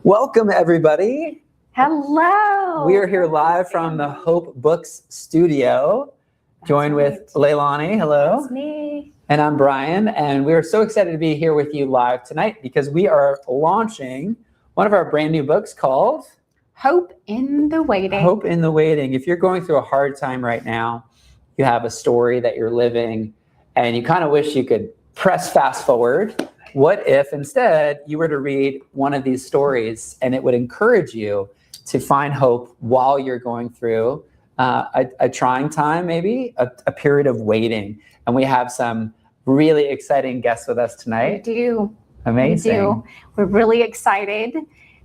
Welcome, everybody. Hello. We are here live from the Hope Books studio, joined with Leilani. Hello. That's me. And I'm Brian, and we are so excited to be here with you live tonight because we are launching one of our brand new books called Hope in the Waiting. Hope in the Waiting. If you're going through a hard time right now, you have a story that you're living, and you kind of wish you could press fast forward. What if instead you were to read one of these stories and it would encourage you to find hope while you're going through a trying time, maybe a period of waiting? And we have some really exciting guests with us tonight. We do. Amazing. We do. We're really excited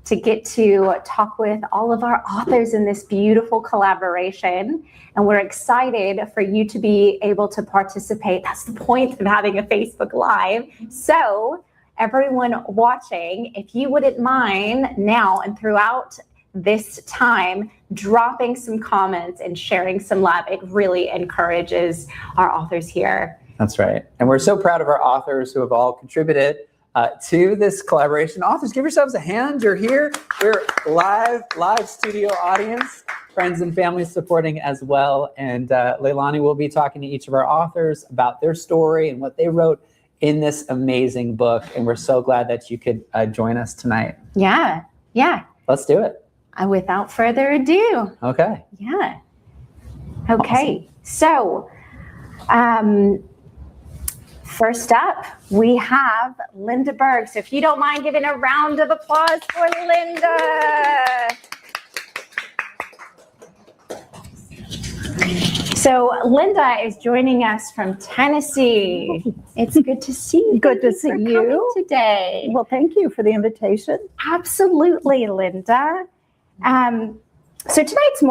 to get to talk with all of our authors in this beautiful collaboration. And we're excited for you to be able to participate. That's the point of having a Facebook Live. So everyone watching, if you wouldn't mind now and throughout this time, dropping some comments and sharing some love, it really encourages our authors here. That's right. And we're so proud of our authors who have all contributed to this collaboration. Authors, give yourselves a hand. You're here. We're live studio audience, friends and family supporting as well. And Leilani will be talking to each of our authors about their story and what they wrote in this amazing book. And we're so glad that you could join us tonight. Yeah. Let's do it. Without further ado. Okay. Yeah. Okay. Awesome. So, first up, we have Linda Berg. So if you don't mind giving a round of applause for Linda. So Linda is joining us from Tennessee. It's good to see you. Good to see you today. Well, thank you for the invitation. Absolutely, Linda. So tonight's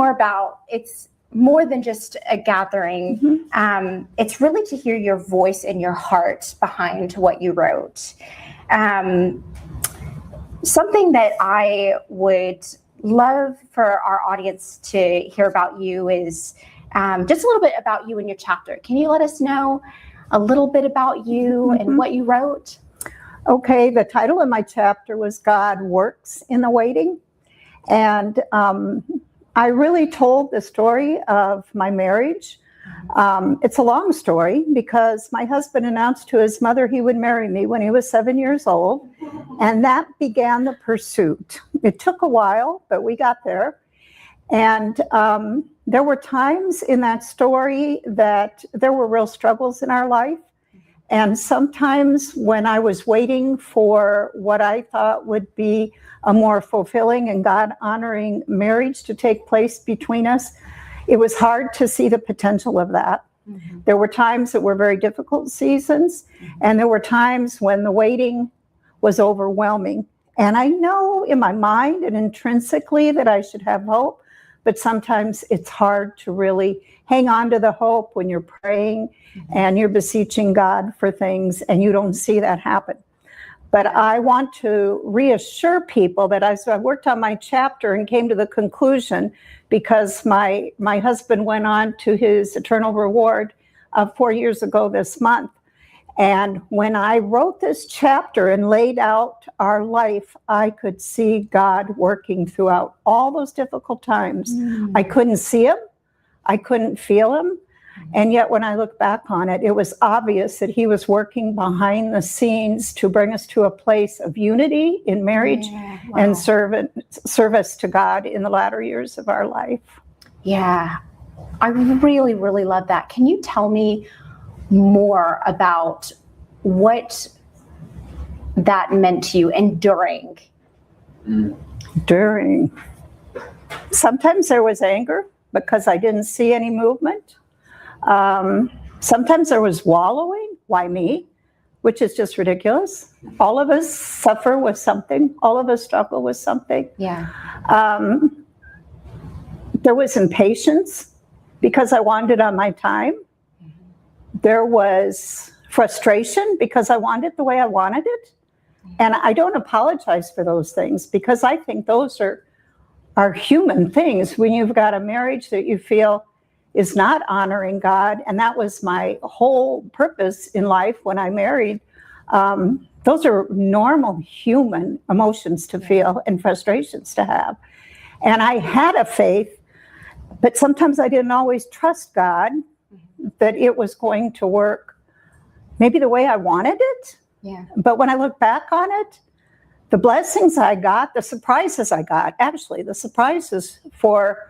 it's more than just a gathering. Mm-hmm. It's really to hear your voice and your heart behind what you wrote. Something that I would love for our audience to hear about you is just a little bit about you and your chapter. Can you let us know a little bit about you and what you wrote? Okay, the title of my chapter was God Works in the Waiting. And I really told the story of my marriage. It's a long story because my husband announced to his mother he would marry me when he was 7 years old. And that began the pursuit. It took a while, but we got there. And there were times in that story that there were real struggles in our life. And sometimes when I was waiting for what I thought would be a more fulfilling and God-honoring marriage to take place between us, it was hard to see the potential of that. Mm-hmm. There were times that were very difficult seasons, and there were times when the waiting was overwhelming. And I know in my mind and intrinsically that I should have hope, but sometimes it's hard to really hang on to the hope when you're praying and you're beseeching God for things and you don't see that happen. But I want to reassure people that as I worked on my chapter and came to the conclusion, because my husband went on to his eternal reward 4 years ago this month. And when I wrote this chapter and laid out our life, I could see God working throughout all those difficult times. I couldn't see him. I couldn't feel him. And yet when I look back on it, it was obvious that he was working behind the scenes to bring us to a place of unity in marriage and service to God in the latter years of our life. Yeah, I really, really love that. Can you tell me more about what that meant to you and during? During. Sometimes there was anger because I didn't see any movement. Sometimes there was wallowing. Why me? Which is just ridiculous. All of us suffer with something. All of us struggle with something. Yeah. There was impatience because I wanted it on my time. There was frustration because I wanted it the way I wanted it. And I don't apologize for those things because I think those are human things when you've got a marriage that you feel is not honoring God. And that was my whole purpose in life when I married Those are normal human emotions to feel and frustrations to have. And I had a faith, but sometimes I didn't always trust God that it was going to work maybe the way I wanted it. Yeah. But when I look back on it, the blessings I got, the surprises I got, actually, the surprises for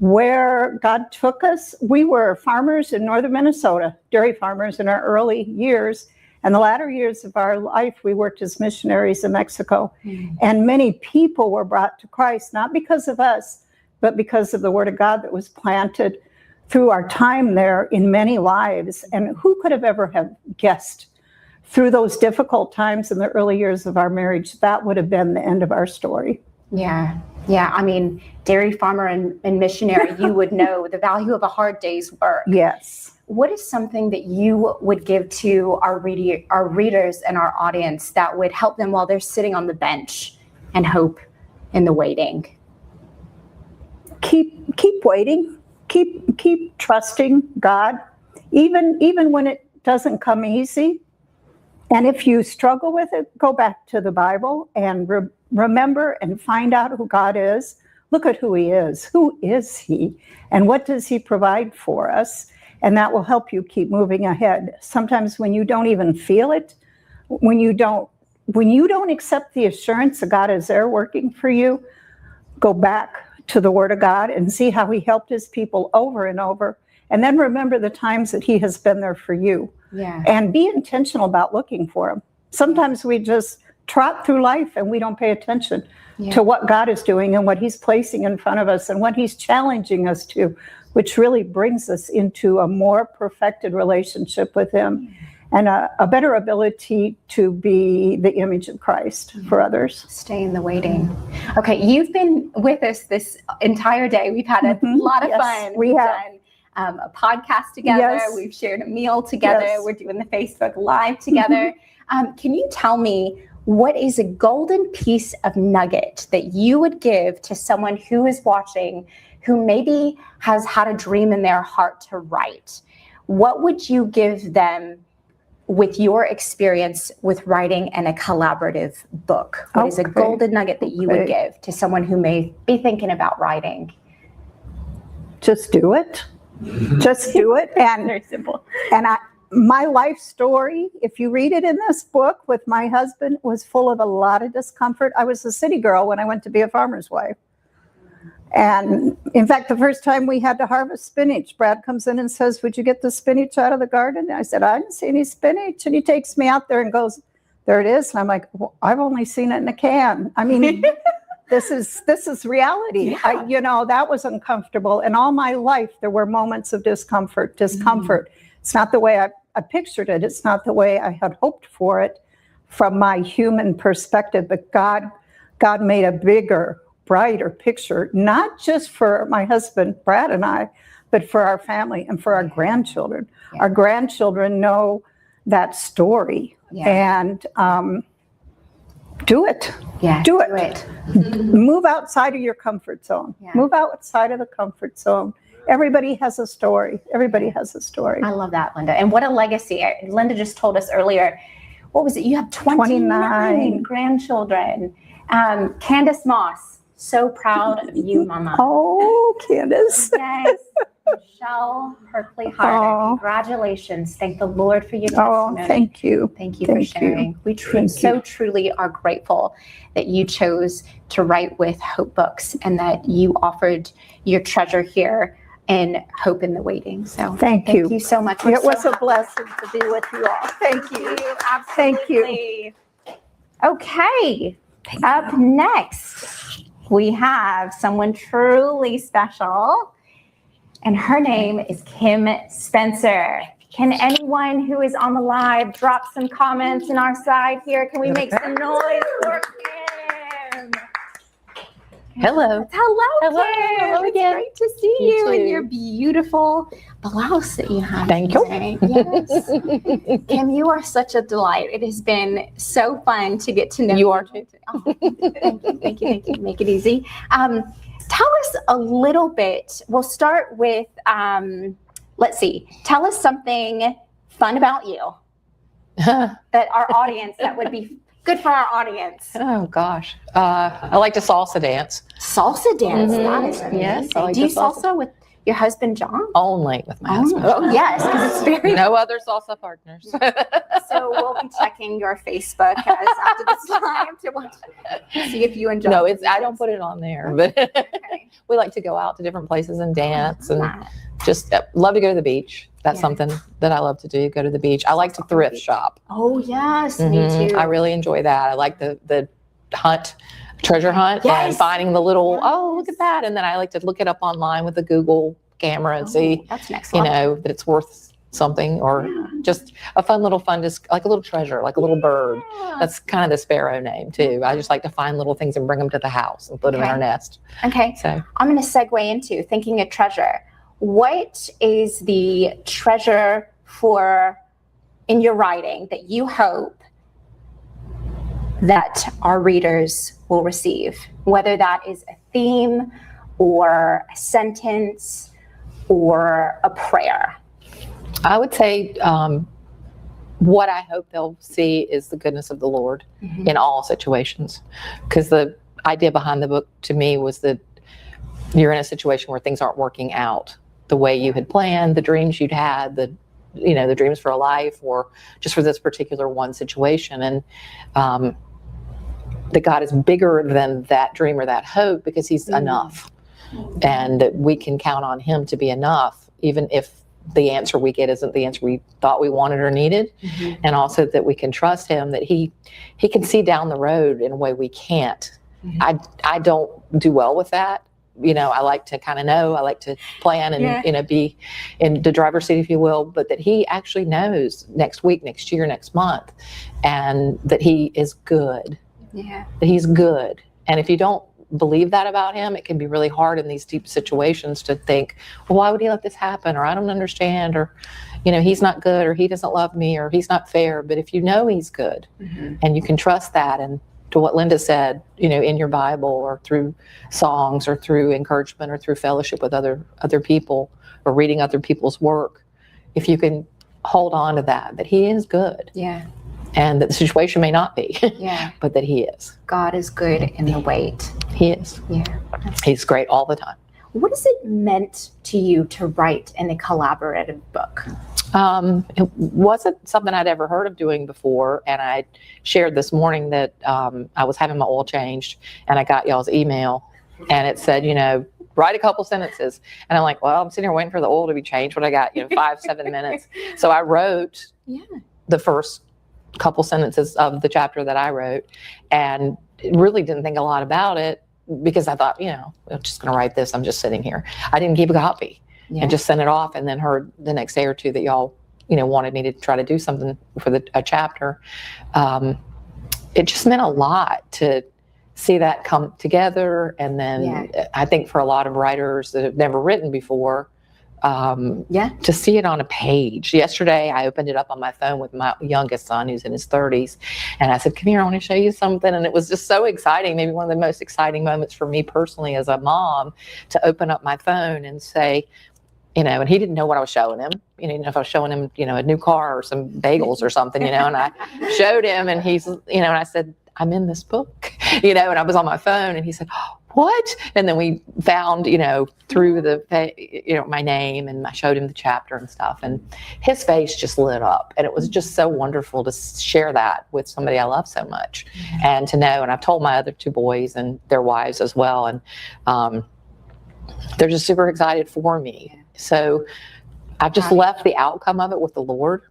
where God took us. We were farmers in northern Minnesota, dairy farmers in our early years. And the latter years of our life, we worked as missionaries in Mexico. And many people were brought to Christ, not because of us, but because of the word of God that was planted through our time there in many lives. And who could have ever have guessed through those difficult times in the early years of our marriage, that would have been the end of our story. Yeah. Yeah. I mean, dairy farmer and missionary, you would know the value of a hard day's work. Yes. What is something that you would give to our readers and our audience that would help them while they're sitting on the bench and hope in the waiting? Keep waiting. Keep trusting God, even when it doesn't come easy. And if you struggle with it, go back to the Bible and remember and find out who God is. Look at who he is. Who is he? And what does he provide for us? And that will help you keep moving ahead. Sometimes when you don't even feel it, when you don't accept the assurance that God is there working for you, go back to the Word of God and see how he helped his people over and over. And then remember the times that he has been there for you. Yeah. And be intentional about looking for him. Sometimes we just trot through life and we don't pay attention to what God is doing and what he's placing in front of us and what he's challenging us to, which really brings us into a more perfected relationship with him and a better ability to be the image of Christ for others. Stay in the waiting. Okay, you've been with us this entire day. We've had a lot of fun. We have done a podcast together. Yes. We've shared a meal together. Yes. We're doing the Facebook Live together. Can you tell me what is a golden piece of nugget that you would give to someone who is watching, who maybe has had a dream in their heart to write? What would you give them with your experience with writing and a collaborative book? What is a golden nugget that you would give to someone who may be thinking about writing? Just do it. Just do it. And Very simple. And my life story, if you read it in this book with my husband, was full of a lot of discomfort. I was a city girl when I went to be a farmer's wife. And in fact, the first time we had to harvest spinach, Brad comes in and says, "Would you get the spinach out of the garden?" And I said, "I didn't see any spinach." And he takes me out there and goes, "There it is." And I'm like, well, "I've only seen it in a can." I mean, this is reality. Yeah. That was uncomfortable. And all my life, there were moments of discomfort. It's not the way I pictured it. It's not the way I had hoped for it from my human perspective. But God made a bigger, brighter picture, not just for my husband, Brad, and I, but for our family and for our grandchildren. Yeah. Our grandchildren know that story. Yeah. And do it. Yeah, Do it. Move outside of your comfort zone. Yeah. Move outside of the comfort zone. Everybody has a story. Everybody has a story. I love that, Linda. And what a legacy. Linda just told us earlier, what was it? You have 29 grandchildren. Candace Moss, so proud of you, Mama. Oh, Candace. Yes. Michelle Herkley Harder, congratulations. Thank the Lord for your testimony. Oh, thank you. Thank you for sharing. We truly are grateful that you chose to write with Hope Books and that you offered your treasure here in Hope in the Waiting. So Thank you. Thank you so much. It was a blessing to be with you all. Thank you. Thank you. Okay. Up next, we have someone truly special. And her name is Kim Spencer. Can anyone who is on the live drop some comments in our side here? Can we make some noise for Kim? Hello. Hello, Kim. Hello It's again. great to see You you in too. your beautiful blouse that you have. Thank you. today. Yes. Kim, you are such a delight. It has been so fun to get to know you. You are too. Oh, thank you. Make it easy. Tell us a little bit. We'll start with, let's see. Tell us something fun about you. that our audience, that would be good for our audience? Oh gosh, I like to salsa dance. Salsa dance. Mhm. That is amazing. Yes, I like Do you to salsa. salsa with your husband, John? Only with my husband. Oh, yes, because it's very. No other salsa partners. So we'll be checking your Facebook as after this live to see if you and John. No, I don't put it on there, but Okay. we like to go out to different places and dance and That. just love to go to the beach. That's Yeah. something that I love to do. Go to the beach. I like to thrift shop. Oh yes, Mhm. me too. I really enjoy that. I like the hunt, treasure hunt, and Yes. finding the little, oh, look at that. And then I like to look it up online with the Google camera and see, That's next you level. know, that it's worth something, or just a fun little just like a little treasure, like a little bird. That's kind of the sparrow name too. I just like to find little things and bring them to the house and put them in Okay. our nest. Okay, So I'm going to segue into thinking of treasure. What is the treasure for in your writing that you hope that our readers will receive? Whether that is a theme or a sentence or a prayer. I would say what I hope they'll see is the goodness of the Lord in all situations. Because the idea behind the book to me was that you're in a situation where things aren't working out the way you had planned, the dreams you'd had, the dreams for a life, or just for this particular one situation. And that God is bigger than that dream or that hope, because he's enough. And that we can count on him to be enough, even if the answer we get isn't the answer we thought we wanted or needed. And also that we can trust him, that he can see down the road in a way we can't. I don't do well with that. I like to kind of know, I like to plan and, be in the driver's seat, if you will, but that he actually knows next week, next year, next month, and that he is good, Yeah. that he's good. And if you don't believe that about him, it can be really hard in these deep situations to think, well, why would he let this happen? Or I don't understand, or, he's not good, or he doesn't love me, or he's not fair. But if you know he's good and you can trust that, and to what Linda said, in your Bible, or through songs, or through encouragement, or through fellowship with other people, or reading other people's work, if you can hold on to that he is good, Yeah. and that the situation may not be, Yeah. but that he is. God is good in the wait. He is. Yeah. He's great all the time. What has it meant to you to write in a collaborative book? It wasn't something I'd ever heard of doing before. And I shared this morning that I was having my oil changed, and I got y'all's email, and it said, write a couple sentences. And I'm like, well, I'm sitting here waiting for the oil to be changed. What I got, 5-7 minutes. So I wrote the first couple sentences of the chapter that I wrote, and really didn't think a lot about it, because I thought, I'm just going to write this. I'm just sitting here. I didn't keep a copy. And just sent it off, and then heard the next day or two that y'all, wanted me to try to do something for a chapter. It just meant a lot to see that come together. And then I think for a lot of writers that have never written before, to see it on a page. Yesterday, I opened it up on my phone with my youngest son, who's in his 30s. And I said, come here, I want to show you something. And it was just so exciting. Maybe one of the most exciting moments for me personally as a mom, to open up my phone and say, and he didn't know what I was showing him. He didn't know if I was showing him, a new car or some bagels or something, and I showed him, and he's, and I said, I'm in this book, and I was on my phone, and he said, oh, what? And then we found, through the, my name, and I showed him the chapter and stuff, and his face just lit up. And it was just so wonderful to share that with somebody I love so much, and to know. And I've told my other two boys and their wives as well. And they're just super excited for me. So I've just left the outcome of it with the Lord,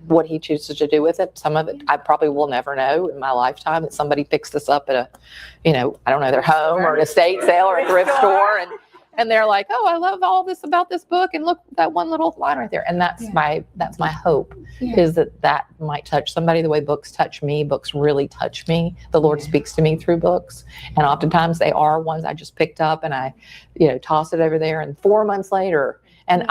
what he chooses to do with it. Some of it I probably will never know in my lifetime, that somebody picks this up at a, I don't know, their home or an estate sale or a thrift store. And they're like, oh, I love all this about this book. And look, that one little line right there. And that's my hope, is that might touch somebody the way books touch me. Books really touch me. The Lord speaks to me through books. And oftentimes they are ones I just picked up and I, toss it over there. And 4 months later, and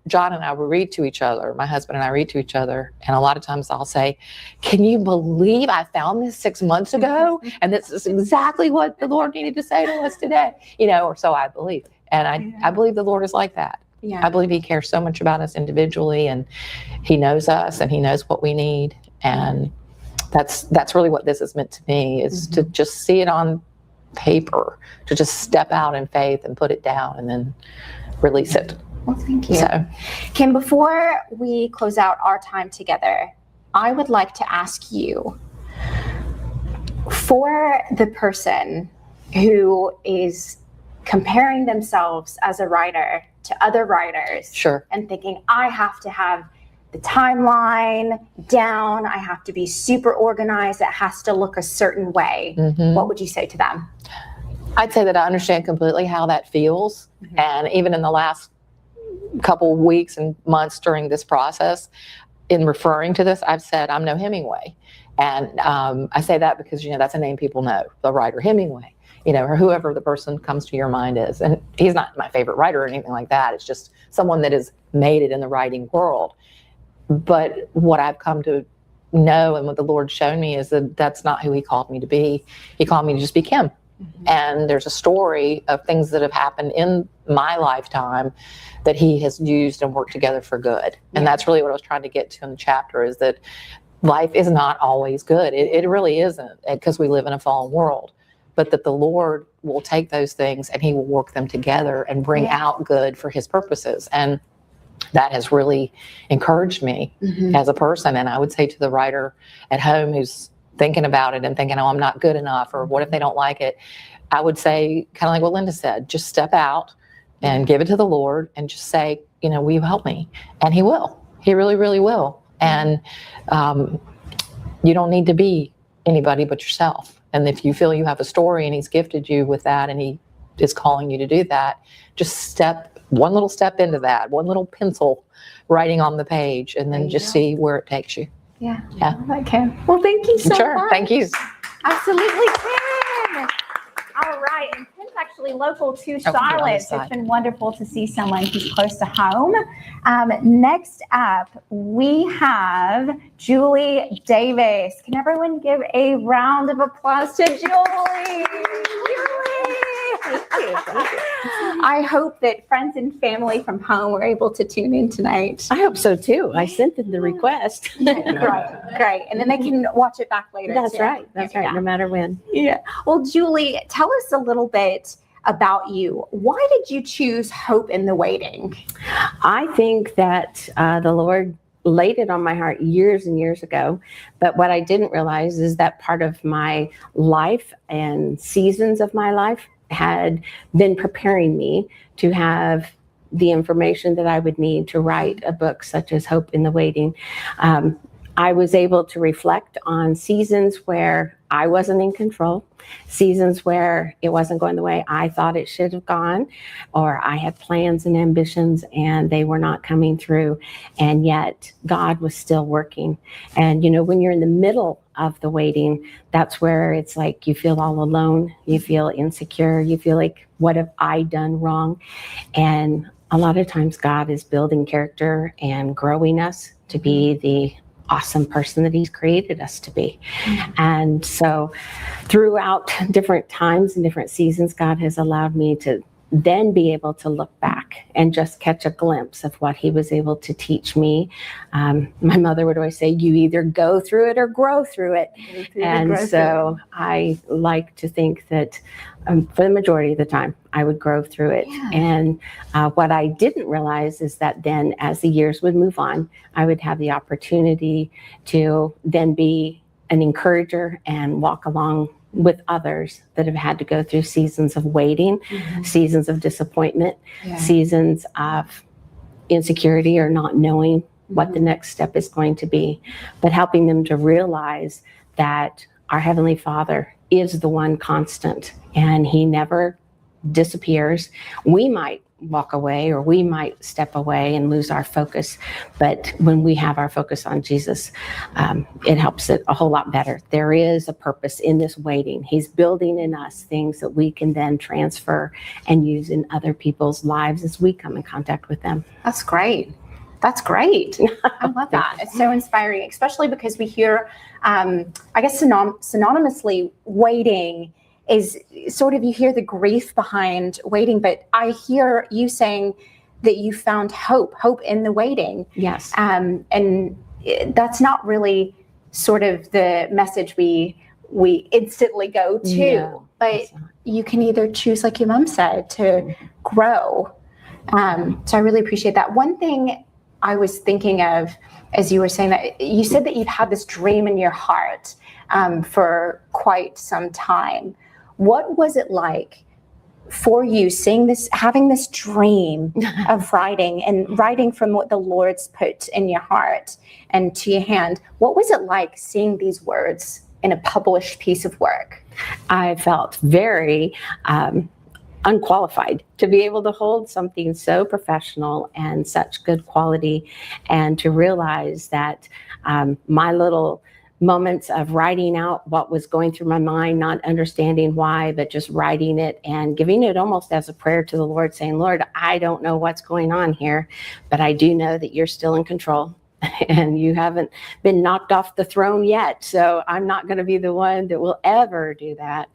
John and I will read to each other. My husband and I read to each other. And a lot of times I'll say, can you believe I found this 6 months ago? And this is exactly what the Lord needed to say to us today, or so I believe. And I believe the Lord is like that. Yeah. I believe he cares so much about us individually, and he knows us, and he knows what we need. And that's really what this is meant to me, is to just see it on paper, to just step out in faith and put it down and then release it. Well, thank you. So, Kim, before we close out our time together, I would like to ask you, for the person who is comparing themselves as a writer to other writers sure. and thinking, I have to have the timeline down, I have to be super organized, it has to look a certain way, what would you say to them? I'd say that I understand completely how that feels. And even in the last couple weeks and months during this process, in referring to this, I've said, I'm no Hemingway. And I say that because, that's a name people know, the writer Hemingway, or whoever the person comes to your mind is. And he's not my favorite writer or anything like that. It's just someone that has made it in the writing world. But what I've come to know and what the Lord's shown me is that that's not who He called me to be. He called me to just be Kim. And there's a story of things that have happened in my lifetime that He has used and worked together for good. And that's really what I was trying to get to in the chapter, is that life is not always good. It really isn't, because we live in a fallen world. But that the Lord will take those things and He will work them together and bring out good for His purposes. And that has really encouraged me as a person. And I would say to the writer at home who's thinking about it and thinking, oh, I'm not good enough, or what if they don't like it? I would say, kind of like what Linda said, just step out and give it to the Lord and just say, will you help me? And He will. He really, really will. And you don't need to be anybody but yourself. And if you feel you have a story and He's gifted you with that and He is calling you to do that, just one little step into that, one little pencil writing on the page, and then just see where it takes you. Yeah. Okay. Well, thank you so Sure. much. Thank you. Absolutely, Kim. All right. And Kim's actually local to Charlotte. So it's been wonderful to see someone who's close to home. Next up, we have Julie Davis. Can everyone give a round of applause to Julie? I hope that friends and family from home were able to tune in tonight. I hope so too. I sent them the request. Great. And then they can watch it back later. That's too. right. That's right. No matter when. Yeah. Well, Julie, tell us a little bit about you. Why did you choose Hope in the Waiting? I think that the Lord laid it on my heart years and years ago. But what I didn't realize is that part of my life and seasons of my life had been preparing me to have the information that I would need to write a book such as Hope in the Waiting. I was able to reflect on seasons where I wasn't in control, seasons where it wasn't going the way I thought it should have gone, or I had plans and ambitions and they were not coming through, and yet God was still working. And when you're in the middle of the waiting, that's where it's like you feel all alone, you feel insecure, you feel like, what have I done wrong? And a lot of times God is building character and growing us to be the awesome person that He's created us to be. And so throughout different times and different seasons, God has allowed me to then be able to look back and just catch a glimpse of what He was able to teach me. My mother would always say, you either go through it or grow through it. And so I like to think that for the majority of the time, I would grow through it. Yeah. And what I didn't realize is that then as the years would move on, I would have the opportunity to then be an encourager and walk along with others that have had to go through seasons of waiting, seasons of disappointment, seasons of insecurity or not knowing what the next step is going to be, but helping them to realize that our Heavenly Father is the one constant and He never disappears. We might walk away or we might step away and lose our focus, but when we have our focus on Jesus, it helps it a whole lot better. There is a purpose in this waiting. He's building in us things that we can then transfer and use in other people's lives as we come in contact with them. That's great. That's great. I love that. It's so inspiring, especially because we hear, I guess synonymously, waiting is sort of, you hear the grief behind waiting, but I hear you saying that you found hope in the waiting. Yes. And that's not really sort of the message we instantly go to. No, but it's not. you can either choose, like your mom said, to grow. So I really appreciate that. One thing I was thinking of as you were saying that, you said that you've had this dream in your heart for quite some time. What was it like for you seeing this, having this dream of writing and writing from what the Lord's put in your heart and to your hand? What was it like seeing these words in a published piece of work? I felt very unqualified to be able to hold something so professional and such good quality, and to realize that my little moments of writing out what was going through my mind, not understanding why, but just writing it and giving it almost as a prayer to the Lord, saying, Lord, I don't know what's going on here, but I do know that you're still in control. And you haven't been knocked off the throne yet. So I'm not going to be the one that will ever do that.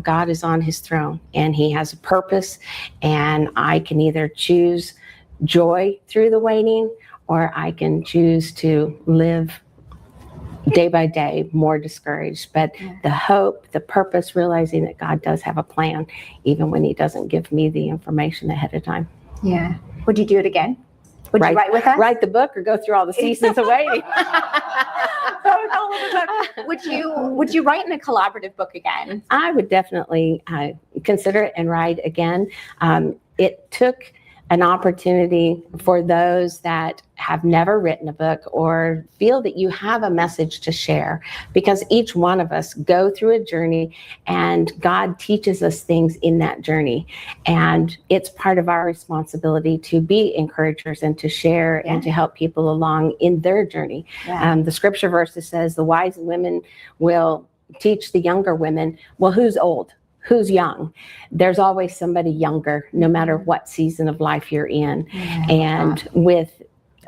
God is on his throne and he has a purpose. And I can either choose joy through the waiting, or I can choose to live day by day more discouraged. But the hope, the purpose, realizing that God does have a plan, even when he doesn't give me the information ahead of time. Yeah. Would you do it again? Would you write with us? Write the book or go through all the seasons of waiting? Would you write in a collaborative book again? I would definitely consider it and write again. It took an opportunity for those that have never written a book or feel that you have a message to share, because each one of us go through a journey and God teaches us things in that journey. And it's part of our responsibility to be encouragers and to share and to help people along in their journey. The scripture verse that says the wise women will teach the younger women, well, who's old? Who's young? There's always somebody younger, no matter what season of life you're in. And with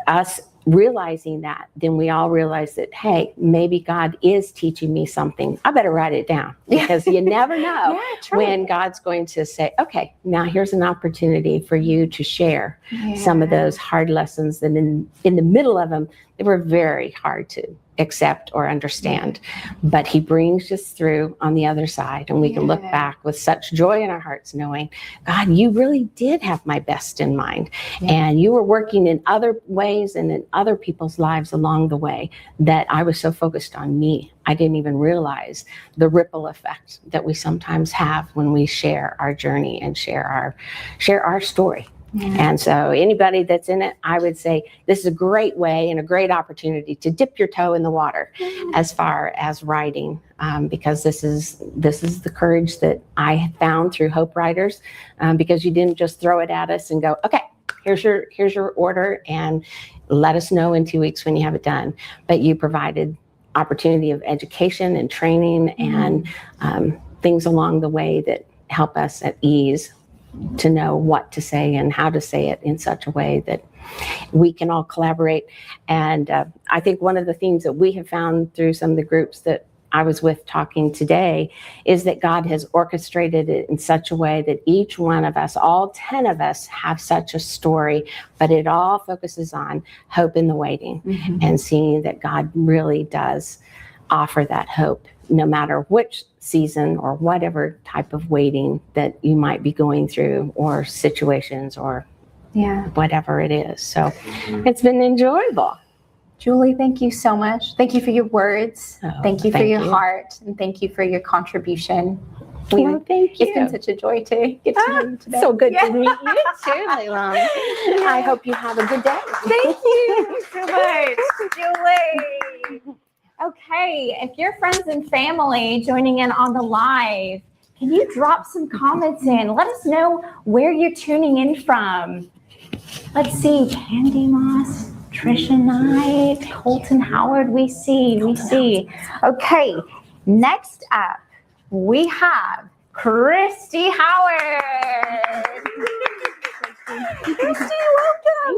us realizing that, then we all realize that, hey, maybe God is teaching me something. I better write it down, because you never know when God's going to say, okay, now here's an opportunity for you to share some of those hard lessons that in the middle of them, they were very hard to accept or understand, but he brings us through on the other side, and we can look back with such joy in our hearts, knowing, God, you really did have my best in mind, and you were working in other ways and in other people's lives along the way, that I was so focused on me, I didn't even realize the ripple effect that we sometimes have when we share our journey and share our story. And so anybody that's in it, I would say this is a great way and a great opportunity to dip your toe in the water as far as writing, because this is the courage that I found through Hope Writers, because you didn't just throw it at us and go, okay, here's your order and let us know in 2 weeks when you have it done. But you provided opportunity of education and training and things along the way that help us at ease to know what to say and how to say it in such a way that we can all collaborate. And I think one of the themes that we have found through some of the groups that I was with talking today is that God has orchestrated it in such a way that each one of us, all 10 of us, have such a story, but it all focuses on hope in the waiting and seeing that God really does offer that hope, no matter which season or whatever type of waiting that you might be going through, or situations, or whatever it is. So it's been enjoyable. Julie, thank you so much. Thank you for your words. Thank you for your heart, and thank you for your contribution. Thank you. It's been such a joy to get to know you today. So good to meet you too, Leilani. I hope you have a good day. Thank you so much, Julie. Okay, if you're friends and family joining in on the live, can you drop some comments in? Let us know where you're tuning in from. Let's see, Candy Moss, Trisha Knight, Colton Howard, we see. Okay, next up, we have Christy Howard. Christy,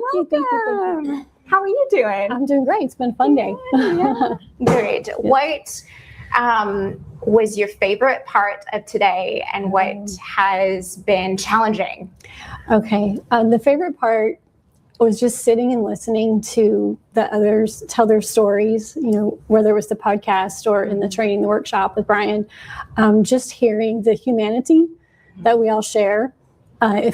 welcome. How are you doing? I'm doing great. It's been a fun day. Good. What was your favorite part of today, and what has been challenging? Okay. The favorite part was just sitting and listening to the others tell their stories, whether it was the podcast or in the training, the workshop with Brian, just hearing the humanity that we all share. It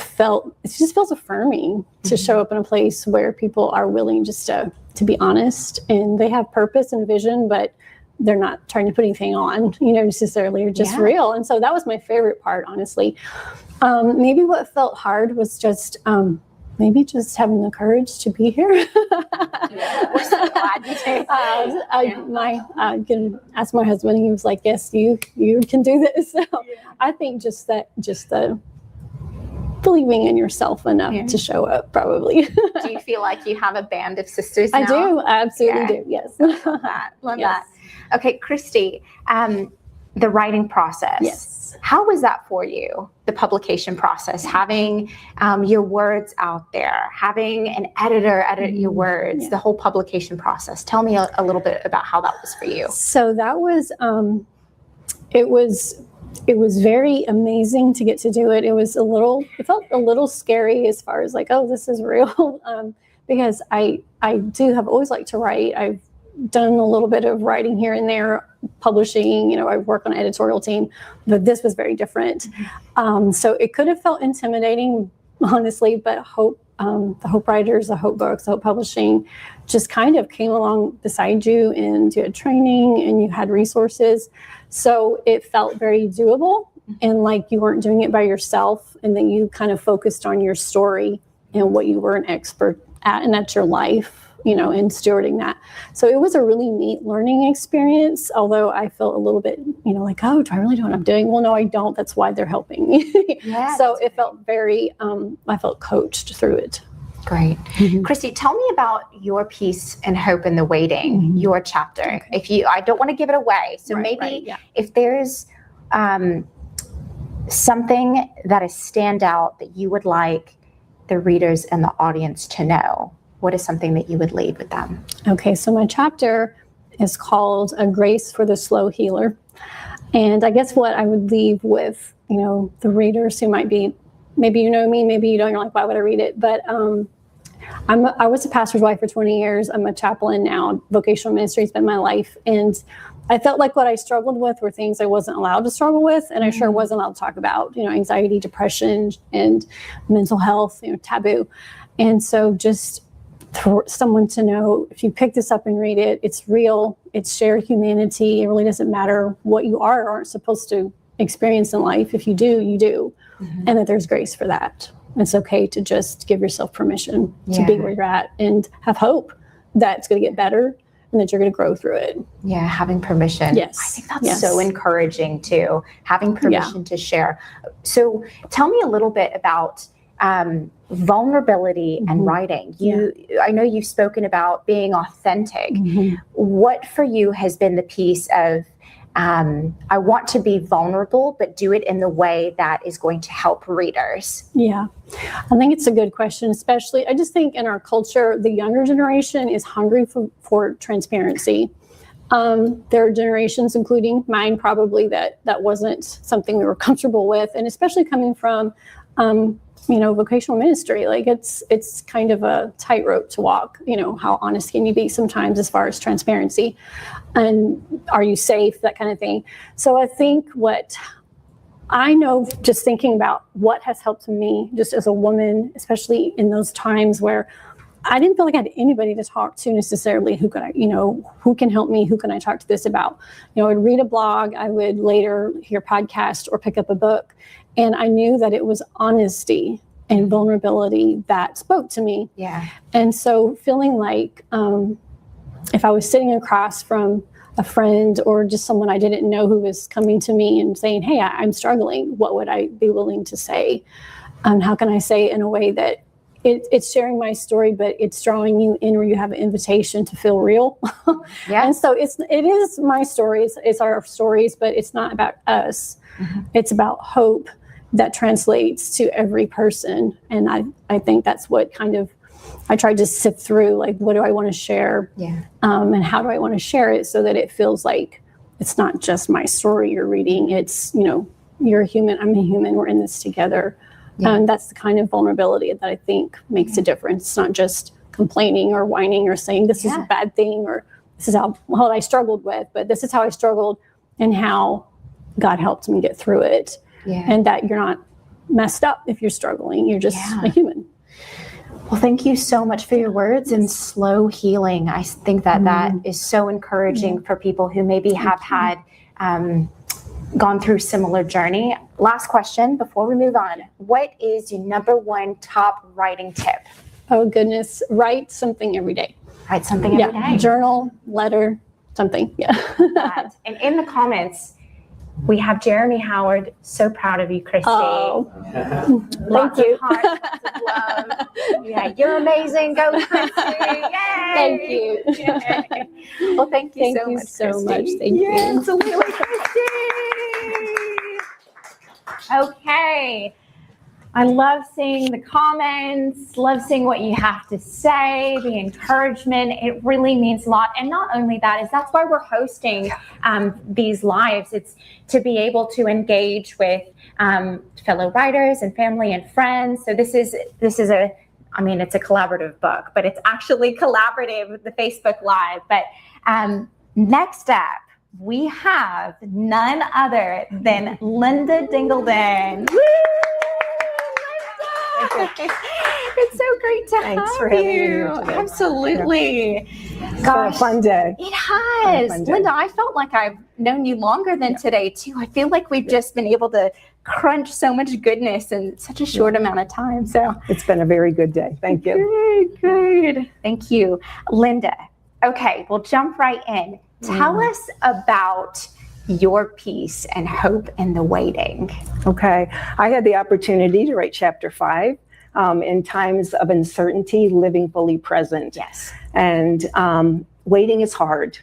just feels affirming to show up in a place where people are willing just to be honest, and they have purpose and vision, but they're not trying to put anything on, necessarily, or just real. And so that was my favorite part, honestly. Maybe what felt hard was just maybe just having the courage to be here. We're so glad you did. I asked my husband, and he was like, "Yes, you can do this." So I think just the believing in yourself enough to show up, probably. Do you feel like you have a band of sisters now? I do. I absolutely do. Yes. Love that. Love that. Okay, Christy, the writing process. Yes. How was that for you, the publication process, having your words out there, having an editor edit your words, the whole publication process? Tell me a little bit about how that was for you. So that was, it was very amazing to get to do it. It felt a little scary as far as like, oh, this is real. Because I have always liked to write. I've done a little bit of writing here and there, publishing, I work on an editorial team, but this was very different. So it could have felt intimidating, honestly, but the Hope Writers, the Hope Books, the Hope Publishing just kind of came along beside you, and you had training and you had resources. So it felt very doable, and like you weren't doing it by yourself, and then you kind of focused on your story and what you were an expert at, and that's your life, and stewarding that. So it was a really neat learning experience, although I felt a little bit, like, oh, do I really know what I'm doing? Well, no, I don't. That's why they're helping me. So it felt very, I felt coached through it. Great. Christy, tell me about your piece in Hope in the Waiting, your chapter. Okay. I don't want to give it away. So if there's something that is stand out that you would like the readers and the audience to know, what is something that you would leave with them? Okay, so my chapter is called A Grace for the Slow Healer. And I guess what I would leave with, the readers who might be, maybe you know me, maybe you don't, you're like, why would I read it? But I was a pastor's wife for 20 years. I'm a chaplain now. Vocational ministry has been my life. And I felt like what I struggled with were things I wasn't allowed to struggle with. And I sure wasn't allowed to talk about, anxiety, depression, and mental health, taboo. And so just for someone to know, if you pick this up and read it, it's real, it's shared humanity. It really doesn't matter what you are or aren't supposed to experience in life. If you do, you do. And that there's grace for that. It's okay to just give yourself permission to be where you're at and have hope that it's going to get better and that you're going to grow through it. Yeah, having permission. Yes. I think that's so encouraging too, having permission to share. So tell me a little bit about vulnerability and writing. I know you've spoken about being authentic. What for you has been the piece of I want to be vulnerable, but do it in the way that is going to help readers? Yeah, I think it's a good question, especially I just think in our culture, the younger generation is hungry for transparency. There are generations, including mine, probably that wasn't something we were comfortable with. And especially coming from, vocational ministry, like it's kind of a tightrope to walk. How honest can you be sometimes as far as transparency, and are you safe, that kind of thing. So I think what I know, just thinking about what has helped me just as a woman, especially in those times where I didn't feel like I had anybody to talk to necessarily. Who could I, who can help me? Who can I talk to this about? I would read a blog, I would later hear a podcast or pick up a book. And I knew that it was honesty and vulnerability that spoke to me. Yeah. And so feeling like if I was sitting across from a friend or just someone I didn't know who was coming to me and saying, hey, I'm struggling, what would I be willing to say? How can I say it in a way that it's sharing my story, but it's drawing you in where you have an invitation to feel real. And so it is my stories, it's our stories, but it's not about us. It's about hope that translates to every person. And I think that's what kind of I tried to sift through, like, what do I want to share? And how do I want to share it so that it feels like it's not just my story you're reading. It's, you're a human, I'm a human, we're in this together. And that's the kind of vulnerability that I think makes a difference. It's not just complaining or whining or saying this is a bad thing or this is how what I struggled with, but this is how I struggled and how God helped me get through it. And that you're not messed up if you're struggling. You're just a human. Well, thank you so much for your words and slow healing. I think that that is so encouraging for people who maybe have had gone through similar journey. Last question before we move on. What is your number one top writing tip? Oh goodness, write something every day. Write something every day. Journal, letter, something. That. And in the comments, we have Jeremy Howard. So proud of you, Christy. Oh, Lots thank you. of hearts, lots of love. Yeah, you're amazing. Go, Christy. Yay. Thank you. Yay. Well, thank you so much, so Christy. much. Thank you. Absolutely, Christy. Okay. I love seeing the comments, love seeing what you have to say, the encouragement. It really means a lot. And not only that, is that's why we're hosting these lives. It's to be able to engage with fellow writers and family and friends. So this is it's a collaborative book, but it's actually collaborative with the Facebook Live. But next up, we have none other than Linda Dingledon. Woo! It's so great to Thanks have for having me you. here today. Absolutely. It's been a fun day. It has. Fun day. Linda, I felt like I've known you longer than today too. I feel like we've just been able to crunch so much goodness in such a short amount of time. So It's been a very good day. Thank you. good. Thank you. Linda. Okay, we'll jump right in. Tell us about your piece and Hope in the Waiting. Okay. I had the opportunity to write chapter 5, in times of uncertainty, living fully present. Yes. And waiting is hard.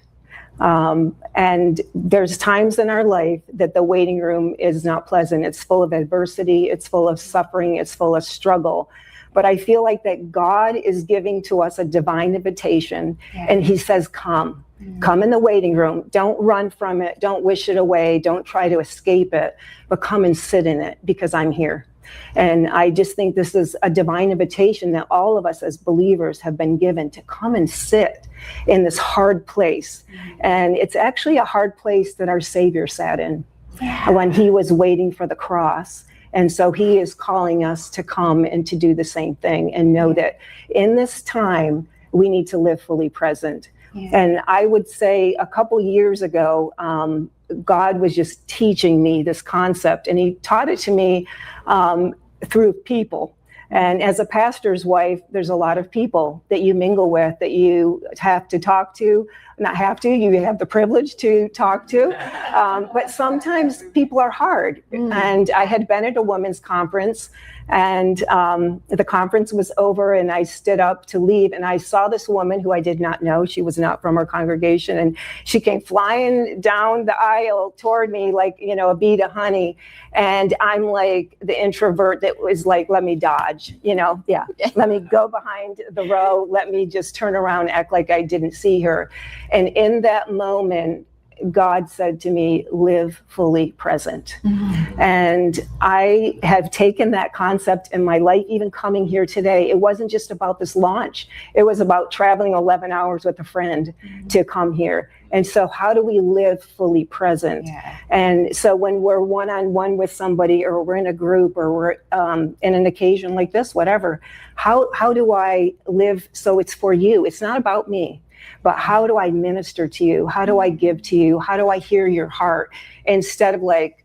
And there's times in our life that the waiting room is not pleasant. It's full of adversity. It's full of suffering. It's full of struggle. But I feel like that God is giving to us a divine invitation. And he says, come. Come in the waiting room. Don't run from it. Don't wish it away. Don't try to escape it, but come and sit in it because I'm here. And I just think this is a divine invitation that all of us as believers have been given to come and sit in this hard place. And it's actually a hard place that our Savior sat in when he was waiting for the cross. And so he is calling us to come and to do the same thing and know that in this time, we need to live fully present. And I would say a couple years ago, God was just teaching me this concept, and he taught it to me through people. And as a pastor's wife, there's a lot of people that you mingle with, that you have to talk to. Not have to, you have the privilege to talk to. But sometimes people are hard. And I had been at a women's conference, and the conference was over, and I stood up to leave, and I saw this woman who I did not know. She was not from our congregation, and she came flying down the aisle toward me like, a bee to honey. And I'm like the introvert that was like, let me dodge, let me go behind the row. Let me just turn around, act like I didn't see her. And in that moment, God said to me, live fully present. And I have taken that concept in my life, even coming here today. It wasn't just about this launch. It was about traveling 11 hours with a friend to come here. And so how do we live fully present? And so when we're one-on-one with somebody, or we're in a group, or we're in an occasion like this, whatever, how do I live so it's for you? It's not about me. But how do I minister to you? How do I give to you? How do I hear your heart? Instead of like,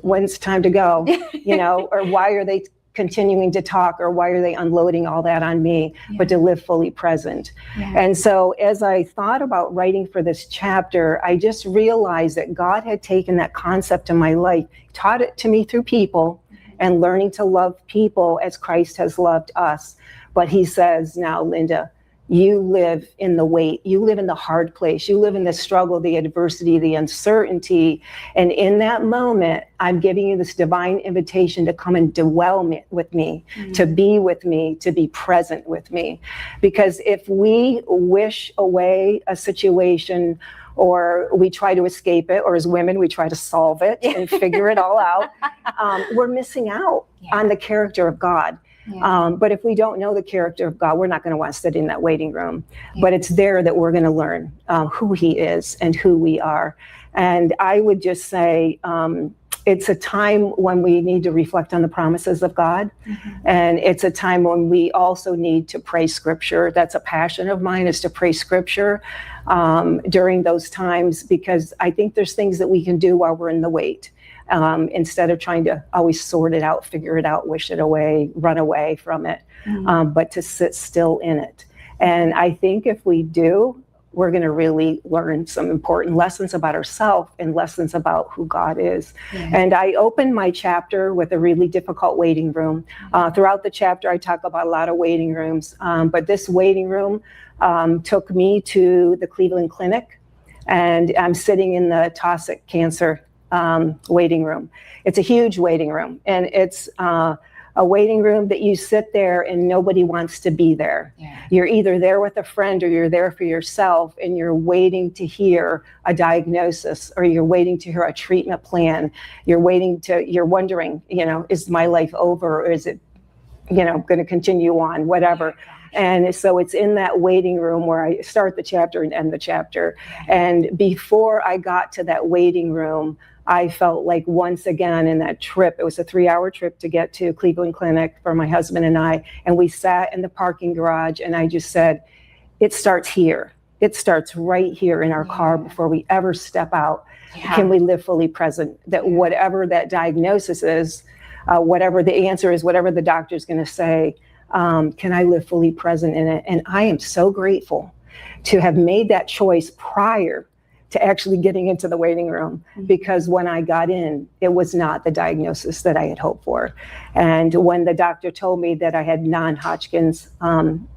when's it time to go? Or why are they continuing to talk? Or why are they unloading all that on me? But to live fully present. And so as I thought about writing for this chapter, I just realized that God had taken that concept in my life, taught it to me through people, and learning to love people as Christ has loved us. But he says, now, Linda, you live in the wait, you live in the hard place, you live in the struggle, the adversity, the uncertainty. And in that moment, I'm giving you this divine invitation to come and dwell with me, to be with me, to be present with me. Because if we wish away a situation, or we try to escape it, or as women, we try to solve it and figure it all out, we're missing out on the character of God. But if we don't know the character of God, we're not going to want to sit in that waiting room. But it's there that we're going to learn who he is and who we are. And I would just say it's a time when we need to reflect on the promises of God. And it's a time when we also need to pray scripture. That's a passion of mine, is to pray scripture during those times, because I think there's things that we can do while we're in the wait. Instead of trying to always sort it out, figure it out, wish it away, run away from it, but to sit still in it. And I think if we do, we're going to really learn some important lessons about ourselves and lessons about who God is. And I opened my chapter with a really difficult waiting room. Throughout the chapter, I talk about a lot of waiting rooms, but this waiting room took me to the Cleveland Clinic, and I'm sitting in the Taussig Cancer waiting room. It's a huge waiting room, and it's a waiting room that you sit there and nobody wants to be there. You're either there with a friend or you're there for yourself, and you're waiting to hear a diagnosis, or you're waiting to hear a treatment plan. You're wondering, is my life over, or is it, going to continue on, whatever. And so it's in that waiting room where I start the chapter and end the chapter. And before I got to that waiting room, I felt like once again in that trip, it was a 3-hour trip to get to Cleveland Clinic for my husband and I, and we sat in the parking garage, and I just said, it starts here. It starts right here in our car before we ever step out. Can we live fully present? That whatever that diagnosis is, whatever the answer is, whatever the doctor's going to say, can I live fully present in it? And I am so grateful to have made that choice prior to actually getting into the waiting room, because when I got in, it was not the diagnosis that I had hoped for. And when the doctor told me that I had non-Hodgkin's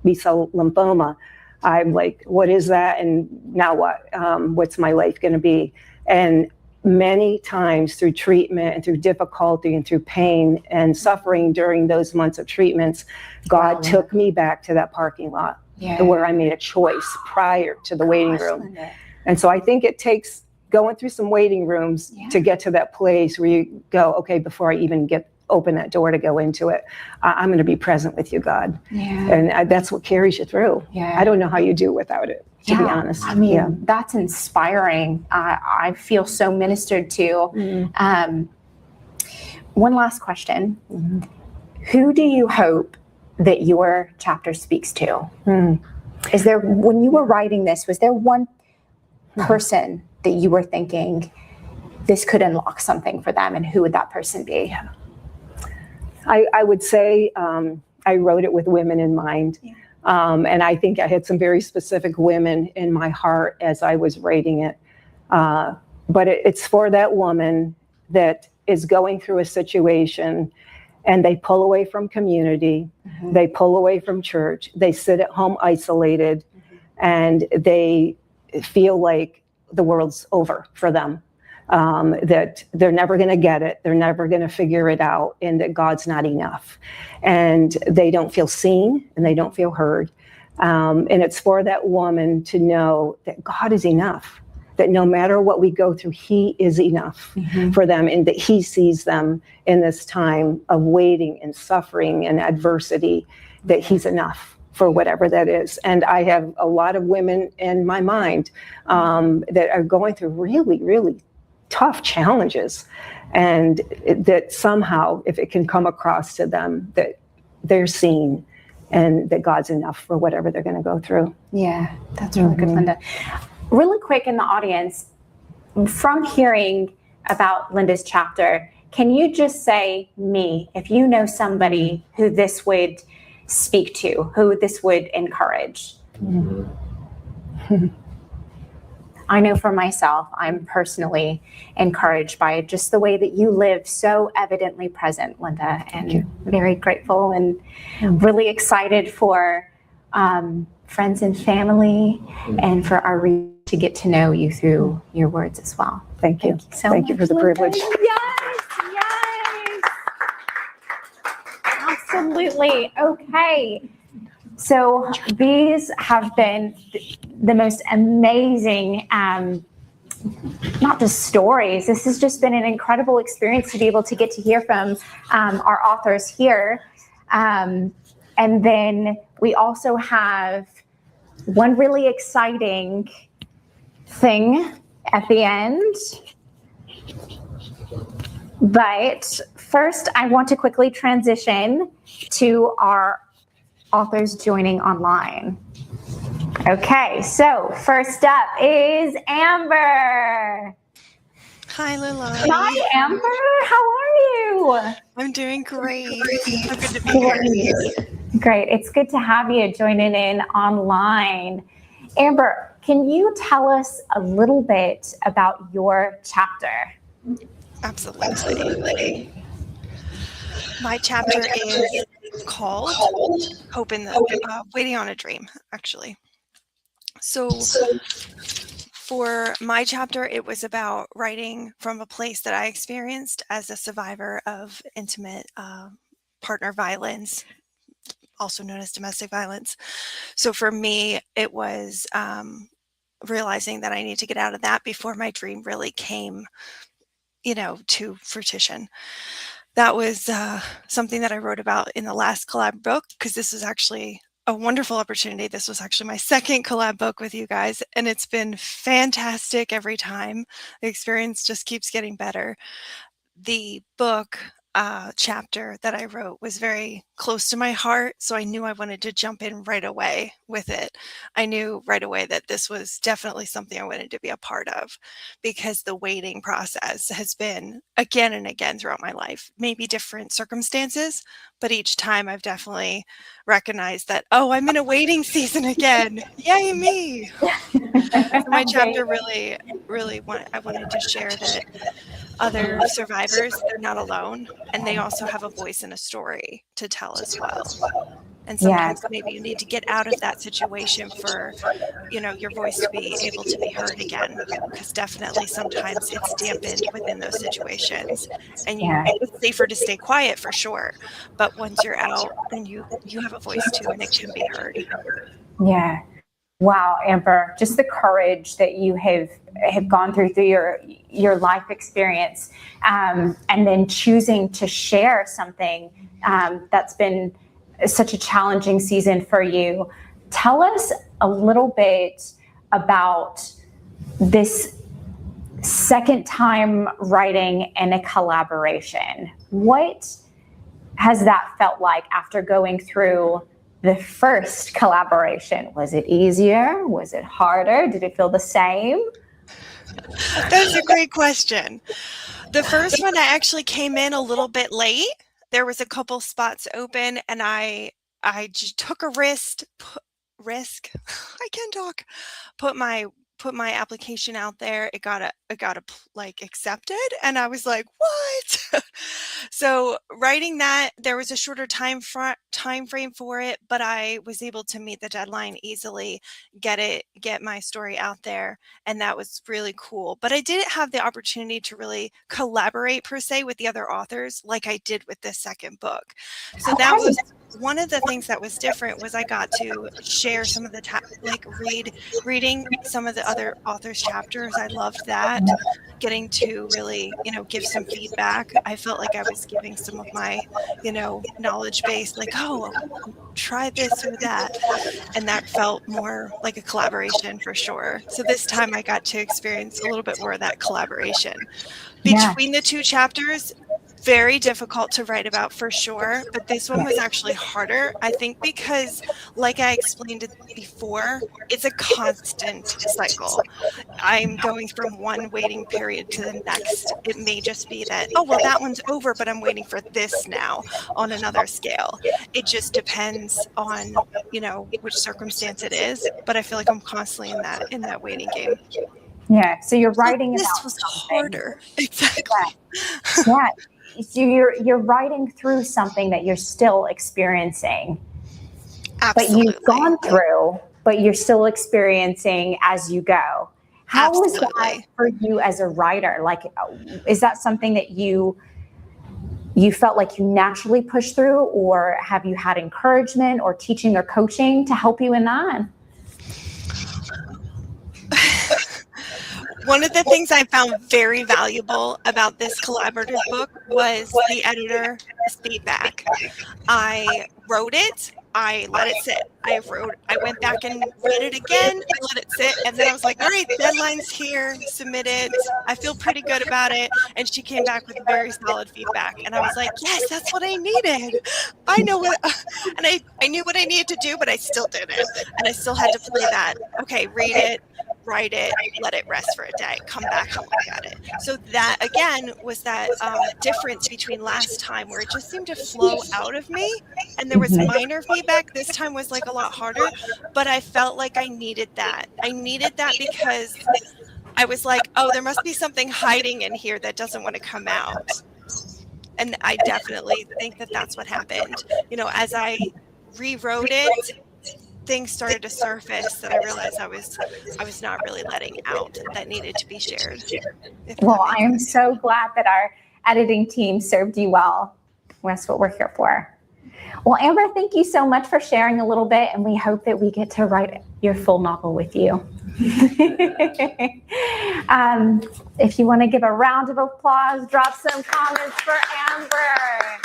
B-cell lymphoma, I'm like, what is that? And now what? What's my life going to be? And many times through treatment and through difficulty and through pain and suffering during those months of treatments, God took me back to that parking lot where I made a choice prior to the waiting room. And so I think it takes going through some waiting rooms to get to that place where you go, okay, before I even open that door to go into it, I'm going to be present with you, God. And that's what carries you through. I don't know how you do without it, to be honest. I mean, that's inspiring. I feel so ministered to. One last question. Who do you hope that your chapter speaks to? Is there, when you were writing this, was there one person that you were thinking this could unlock something for them, and who would that person be? I would say I wrote it with women in mind. And I think I had some very specific women in my heart as I was writing it. But it's for that woman that is going through a situation and they pull away from community, they pull away from church, they sit at home isolated, and they feel like the world's over for them, that they're never going to get it, they're never going to figure it out, and that God's not enough. And they don't feel seen and they don't feel heard. And it's for that woman to know that God is enough, that no matter what we go through, he is enough for them, and that he sees them in this time of waiting and suffering and adversity, that he's enough for whatever that is. And I have a lot of women in my mind that are going through really, really tough challenges, and that somehow, if it can come across to them, that they're seen and that God's enough for whatever they're going to go through. Yeah, that's really good, Linda. Really quick in the audience, from hearing about Linda's chapter, can you just say me, if you know somebody who this would speak to, who this would encourage? I know for myself, I'm personally encouraged by just the way that you live, so evidently present, Linda, and very grateful and really excited for friends and family and for our readers to get to know you through your words as well. Thank you. So Thank you for the Linda. privilege. Yes. Absolutely. Okay. So these have been the most amazing not just stories. This has just been an incredible experience to be able to get to hear from our authors here. And then we also have one really exciting thing at the end. But first, I want to quickly transition to our authors joining online. Okay, so first up is Amber. Hi, Lila. Hi, Amber. How are you? I'm doing great. So good to be here. Great. It's good to have you joining in online. Amber, can you tell us a little bit about your chapter? Absolutely. My chapter is called Hope in the Waiting on a Dream, actually. So for my chapter, it was about writing from a place that I experienced as a survivor of intimate partner violence, also known as domestic violence. So for me, it was realizing that I need to get out of that before my dream really came, to fruition. That was something that I wrote about in the last collab book, because this was actually a wonderful opportunity. This was actually my second collab book with you guys, and it's been fantastic every time. The experience just keeps getting better. The book chapter that I wrote was very close to my heart, so I knew I wanted to jump in right away with it. I knew right away that this was definitely something I wanted to be a part of, because the waiting process has been again and again throughout my life, maybe different circumstances, but each time I've definitely recognized that, oh, I'm in a waiting season again. Yay me. So my chapter I wanted to share that other survivors, they're not alone, and they also have a voice and a story to tell as well. And sometimes maybe you need to get out of that situation for, your voice to be able to be heard again, because definitely sometimes it's dampened within those situations, and it's safer to stay quiet for sure. But once you're out, then you have a voice too, and it can be heard. Yeah. Wow, Amber, just the courage that you have gone through your life experience, and then choosing to share something that's been such a challenging season for you. Tell us a little bit about this second time writing in a collaboration. What has that felt like after going through the first collaboration? Was it easier? Was it harder? Did it feel the same? That's a great question. The first one, I actually came in a little bit late. There was a couple spots open, and I just took a risk. I can't talk. Put my application out there. It got accepted, and I was like, what? So writing that, there was a shorter time frame for it, but I was able to meet the deadline easily, get my story out there, and that was really cool. But I didn't have the opportunity to really collaborate per se with the other authors like I did with this second book. So that was one of the things that was different. Was I got to share some of the reading some of the other authors' chapters. I loved that. Getting to really, give some feedback. I felt like I was giving some of my, knowledge base, like, oh, try this or that. And that felt more like a collaboration for sure. So this time I got to experience a little bit more of that collaboration. Between the two chapters, very difficult to write about for sure, but this one was actually harder, I think, because like I explained it before, it's a constant cycle. I'm going from one waiting period to the next. It may just be that, oh, well, that one's over, but I'm waiting for this now on another scale. It just depends on, which circumstance it is, but I feel like I'm constantly in that waiting game. Yeah, so you're writing this about was something. harder. Exactly. Yeah. So you're writing through something that you're still experiencing. Absolutely. But you've gone through, but you're still experiencing as you go. How was that for you as a writer? Like, is that something that you felt like you naturally pushed through, or have you had encouragement or teaching or coaching to help you in that? One of the things I found very valuable about this collaborative book was the editor's feedback. I wrote it, I let it sit. I went back and read it again, I let it sit, and then I was like, all right, deadline's here, submit it. I feel pretty good about it. And she came back with very solid feedback. And I was like, yes, that's what I needed. I know what, and I knew what I needed to do, but I still did it. And I still had to play that. Okay, read it, write it, let it rest for a day, come back and look at it. So that, again, was that difference between last time where it just seemed to flow out of me and there was minor feedback. This time was like a lot harder, but I felt like I needed that. I needed that because I was like, oh, there must be something hiding in here that doesn't want to come out. And I definitely think that that's what happened. You know, as I rewrote it, things started to surface that I realized I was not really letting out that needed to be shared. Well, I am so glad that our editing team served you well. That's what we're here for. Well, Amber, thank you so much for sharing a little bit, and we hope that we get to write your full novel with you. If you want to give a round of applause, drop some comments for Amber.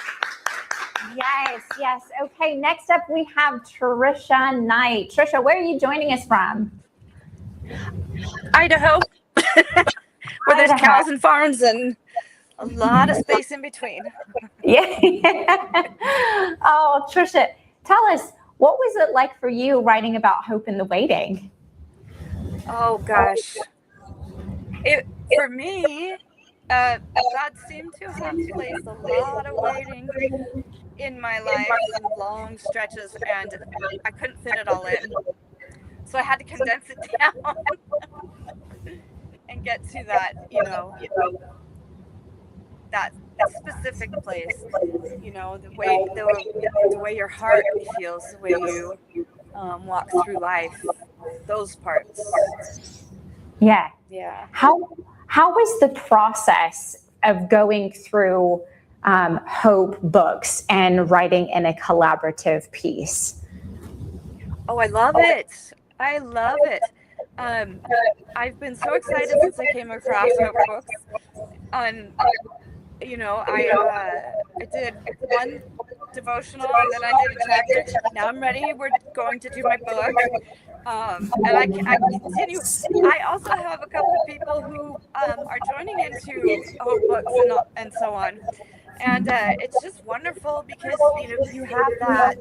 Yes. Okay, next up we have Trisha Knight. Trisha, where are you joining us from? Idaho, where there's cows and farms and a lot of space in between. Yeah. Oh, Trisha, tell us, what was it like for you writing about hope in the waiting? Oh gosh, for me, God seemed to have placed a lot of waiting in my life in long stretches, and I couldn't fit it all in. So I had to condense it down and get to that, that specific place, the way your heart feels, the way you walk through life, those parts. Yeah. How was the process of going through Hope books and writing in a collaborative piece? Oh, I love it. I've been so excited since I came across Hope books. I did one devotional and then I did a chapter. Now I'm ready. We're going to do my book. And I continue. I also have a couple of people who are joining into Hope books and so on. And it's just wonderful because you have that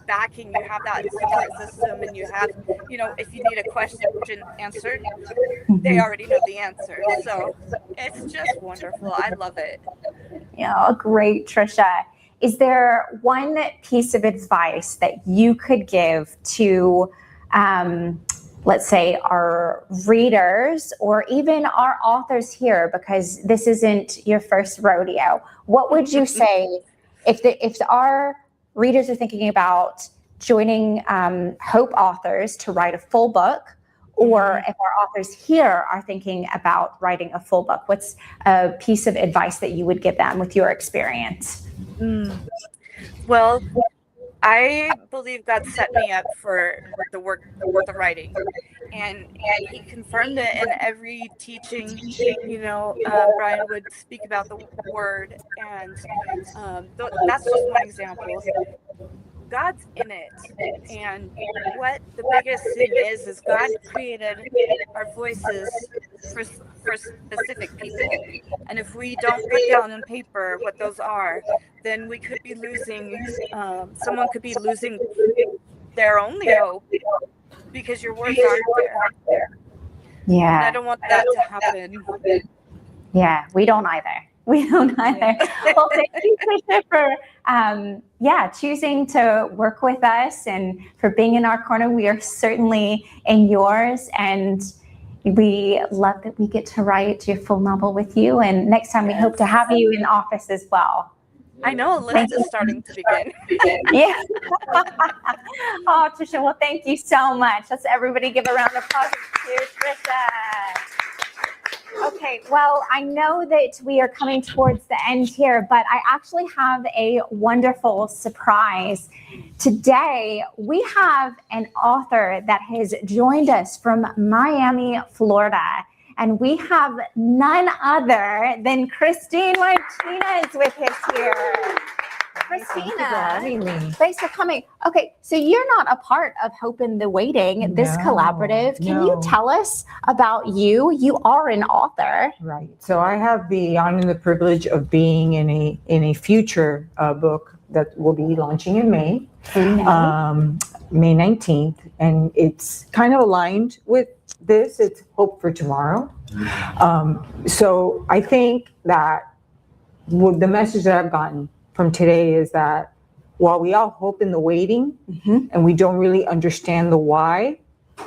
backing, you have that support system, and you have, if you need a question answered, they already know the answer. So it's just wonderful. I love it. Yeah, great, Trisha. Is there one piece of advice that you could give to, let's say, our readers or even our authors here, because this isn't your first rodeo? What would you say if our readers are thinking about joining Hope authors to write a full book, or if our authors here are thinking about writing a full book? What's a piece of advice that you would give them with your experience? Well, I believe God set me up for the work, the writing, and He confirmed it in every teaching. Brian would speak about the Word, and that's just one example. God's in it, and what the biggest thing is God created our voices for specific people, and if we don't put down on paper what those are, then we could be losing, someone could be losing their only hope because your words aren't there. Yeah. And I don't want that to happen. Yeah, we don't either. Well, thank you, Trisha, for choosing to work with us and for being in our corner. We are certainly in yours, and we love that we get to write your full novel with you. And next time we hope to have you in office as well. I know, a list is starting to begin. Yeah. Oh, Trisha, well, thank you so much. Let's everybody give a round of applause to Trisha. Okay, well, I know that we are coming towards the end here, but I actually have a wonderful surprise. Today, we have an author that has joined us from Miami, Florida, And we have none other than Christine Martinez with us here. Christina, thanks for coming. Okay, so you're not a part of Hope in the Waiting, this collaborative. Can you tell us about you? You are an author. Right. So I have the honor and the privilege of being in a future book that will be launching in May, May 19th, and it's kind of aligned with this. It's Hope for Tomorrow. So I think that the message that I've gotten from today is that while we all hope in the waiting and we don't really understand the why,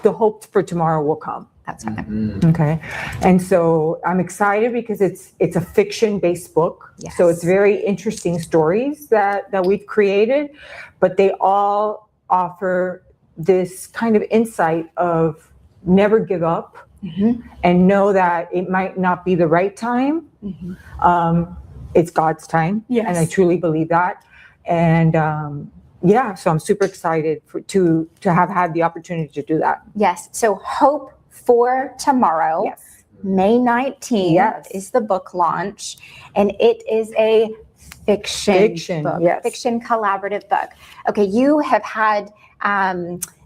the hope for tomorrow will come. That's right. Okay. And so I'm excited because it's a fiction-based book. Yes. So it's very interesting stories that we've created, but they all offer this kind of insight of never give up and know that it might not be the right time. It's God's time. Yes. And I truly believe that. And so I'm super excited to have had the opportunity to do that. Yes. So Hope for Tomorrow. Yes. May 19th Yes. is the book launch, and it is a fiction book, yes. fiction collaborative book. Okay, you have had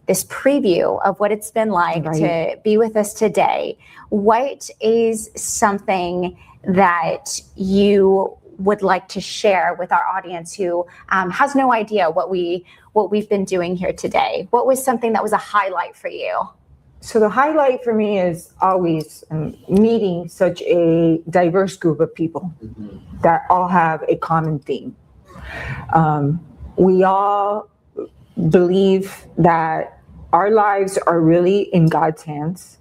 this preview of what it's been like to be with us today. What is something that you would like to share with our audience who has no idea what we've been doing here today? What was something that was a highlight for you? So the highlight for me is always meeting such a diverse group of people that all have a common theme. We all believe that our lives are really in God's hands,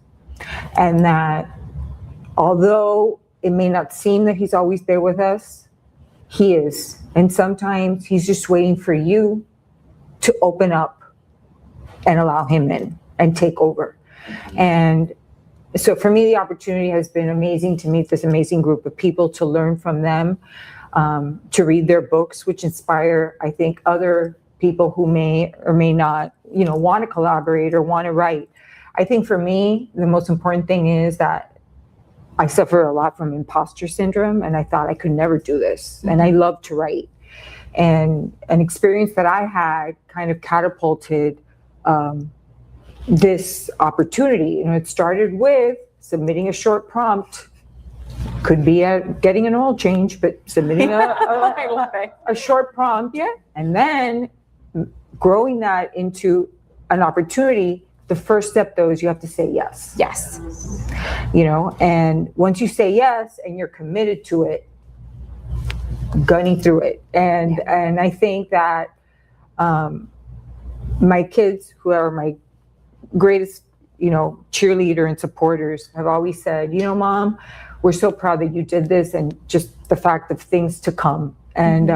and that although it may not seem that He's always there with us, He is. And sometimes He's just waiting for you to open up and allow Him in and take over. And so for me, the opportunity has been amazing to meet this amazing group of people, to learn from them, to read their books, which inspire, I think, other people who may or may not, want to collaborate or want to write. I think for me, the most important thing is that I suffer a lot from imposter syndrome, and I thought I could never do this. And I love to write. And an experience that I had kind of catapulted this opportunity. It started with submitting a short prompt. Could be getting an oil change, but submitting a short prompt. And then growing that into an opportunity. The first step, though, is you have to say yes. Yes. And once you say yes and you're committed to it, gunning through it. And I think that my kids, who are my greatest, cheerleader and supporters, have always said, Mom, we're so proud that you did this, and just the fact of things to come. And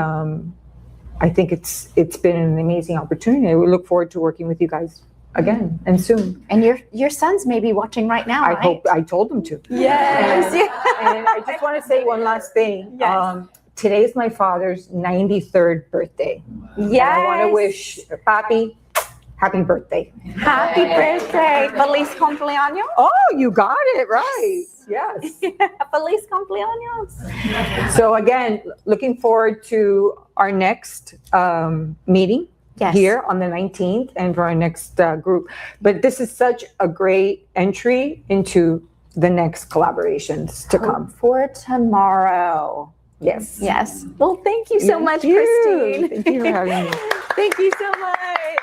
I think it's been an amazing opportunity. We look forward to working with you guys again and soon. And your sons may be watching right now. I hope. I told them to. Yes. And I just want to say one last thing. Yes. Today is my father's 93rd birthday. Yes. I want to wish Papi happy birthday. Happy birthday. Feliz cumpleaños. Oh, you got it right. Yes. Feliz cumpleaños. So again, looking forward to our next meeting. Yes. Here on the 19th, and for our next group. But this is such a great entry into the next collaborations to come. For tomorrow. Yes. Yes. Well, thank you so much, you. Christine. Thank you for having me. Thank you so much.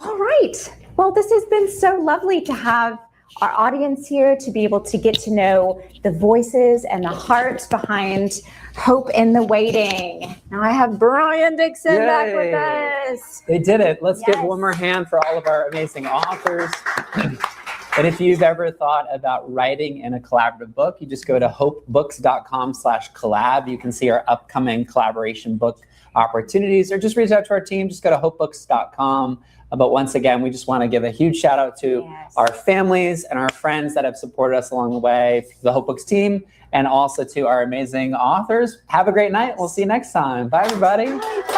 All right. Well, this has been so lovely to have our audience here, to be able to get to know the voices and the hearts behind Hope in the Waiting. Now I have Brian Dixon back with us. They did it. Let's give Yes. one more hand for all of our amazing authors. And if you've ever thought about writing in a collaborative book, you just go to hopebooks.com/collab. You can see our upcoming collaboration book opportunities, or just reach out to our team. Just go to hopebooks.com. But once again, we just want to give a huge shout out to our families and our friends that have supported us along the way, the Hope Books team, and also to our amazing authors. Have a great night. We'll see you next time. Bye, everybody. Bye.